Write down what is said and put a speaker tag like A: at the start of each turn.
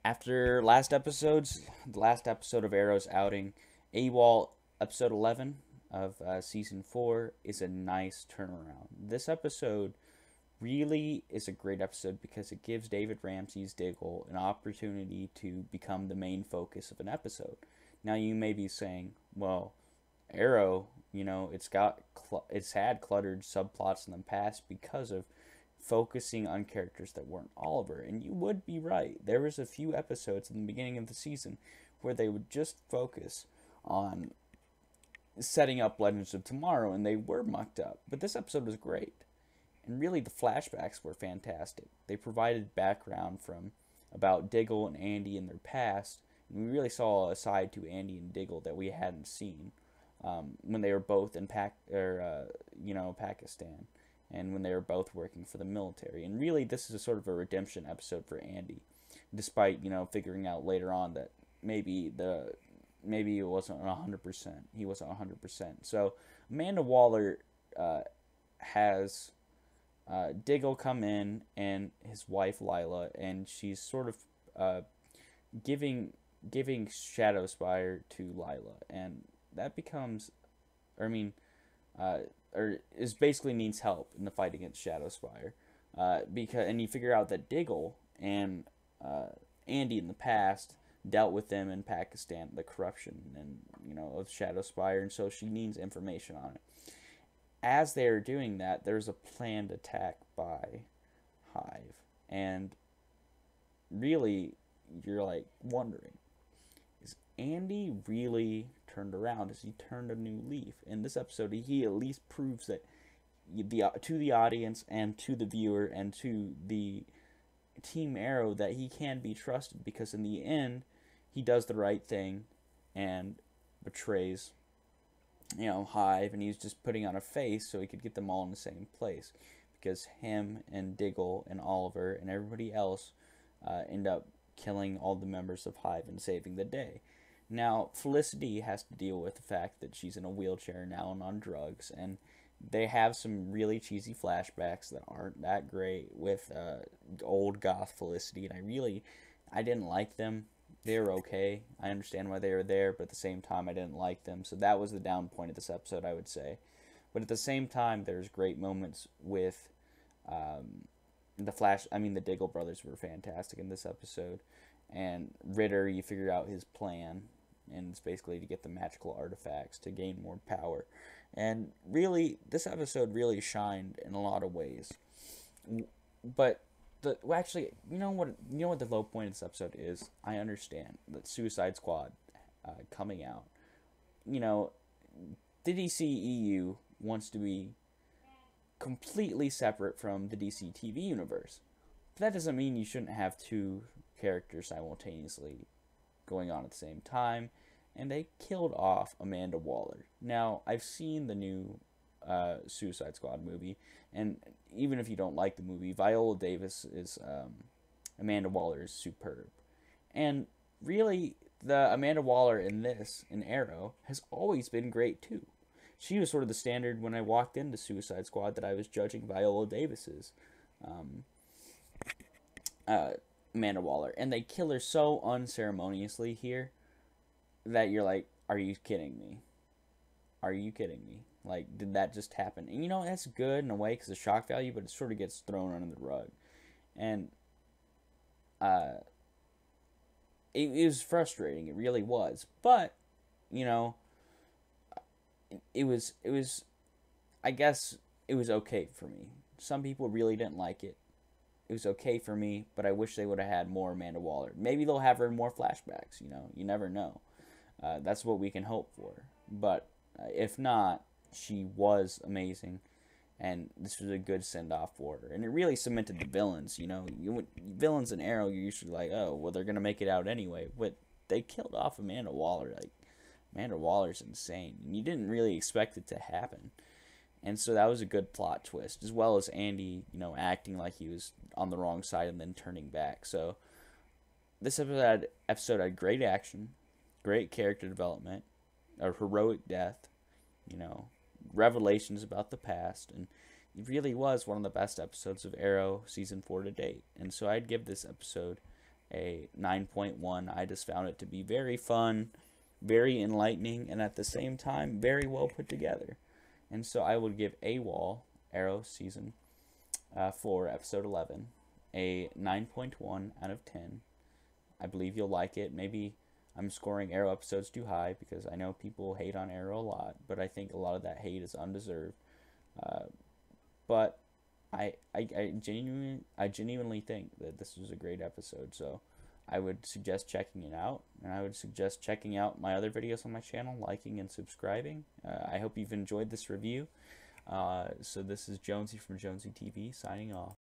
A: After the last episode of Arrow's outing, A.W.O.L episode 11 of season 4 is a nice turnaround. This episode really is a great episode because it gives David Ramsey's Diggle an opportunity to become the main focus of an episode. Now you may be saying, well, Arrow, it's had cluttered subplots in the past because of focusing on characters that weren't Oliver. And you would be right. There was a few episodes in the beginning of the season where they would just focus on setting up Legends of Tomorrow, and they were mucked up. But this episode was great. And really, the flashbacks were fantastic. They provided background from about Diggle and Andy in their past, and we really saw a side to Andy and Diggle that we hadn't seen when they were both in Pakistan, and when they were both working for the military. And really, this is a sort of a redemption episode for Andy, despite figuring out later on that maybe it wasn't 100%. He wasn't 100%. So Amanda Waller has Diggle come in and his wife Lila, and she's sort of giving Shadowspire to Lila, and that becomes, or is basically needs help in the fight against Shadowspire, and you figure out that Diggle and Andy in the past dealt with them in Pakistan, the corruption and of Shadowspire, and so she needs information on it. As they are doing that, there's a planned attack by Hive, and really, you're like wondering, is Andy really turned around? Has he turned a new leaf? In this episode, he at least proves that to the audience and to the viewer and to the Team Arrow that he can be trusted, because in the end, he does the right thing and betrays Hive, and he's just putting on a face so he could get them all in the same place, because him and Diggle and Oliver and everybody else end up killing all the members of Hive and saving the day. Now, Felicity has to deal with the fact that she's in a wheelchair now and on drugs, and they have some really cheesy flashbacks that aren't that great with old goth Felicity, and I didn't like them. They were okay. I understand why they were there, but at the same time, I didn't like them. So that was the down point of this episode, I would say. But at the same time, there's great moments with the Diggle brothers were fantastic in this episode. And Ritter, you figure out his plan, and it's basically to get the magical artifacts to gain more power. And really, this episode really shined in a lot of ways. But you know what the low point of this episode is? I understand that Suicide Squad coming out. The DCEU wants to be completely separate from the DC TV universe. But that doesn't mean you shouldn't have two characters simultaneously going on at the same time. And they killed off Amanda Waller. Now, I've seen the new Suicide Squad movie, and even if you don't like the movie, Viola Davis is Amanda Waller is superb. And really, the Amanda Waller in Arrow has always been great too. She was sort of the standard when I walked into Suicide Squad that I was judging Viola Davis's Amanda Waller, and they kill her so unceremoniously here that you're like, are you kidding me? Are you kidding me? Like, did that just happen? And that's good in a way because of shock value, but it sort of gets thrown under the rug. And it was frustrating. It really was. But, it was, I guess it was okay for me. Some people really didn't like it. It was okay for me, but I wish they would have had more Amanda Waller. Maybe they'll have her in more flashbacks, you never know. That's what we can hope for. But if not, she was amazing, and this was a good send-off for her. And it really cemented the villains, villains in Arrow, you're usually like, oh, well, they're going to make it out anyway. But they killed off Amanda Waller. Like, Amanda Waller's insane. And you didn't really expect it to happen. And so that was a good plot twist, as well as Andy, acting like he was on the wrong side and then turning back. So this episode had great action, great character development, a heroic death, revelations about the past, and it really was one of the best episodes of Arrow season 4 to date. And so I'd give this episode a 9.1. I just found it to be very fun, very enlightening, and at the same time, very well put together. And so I would give A.W.O.L, Arrow Season 4, Episode 11, a 9.1 out of 10. I believe you'll like it. Maybe I'm scoring Arrow episodes too high because I know people hate on Arrow a lot, but I think a lot of that hate is undeserved. But I genuinely think that this was a great episode, so I would suggest checking it out, and I would suggest checking out my other videos on my channel, liking and subscribing. I hope you've enjoyed this review. So this is Jonesy from Jonesy TV signing off.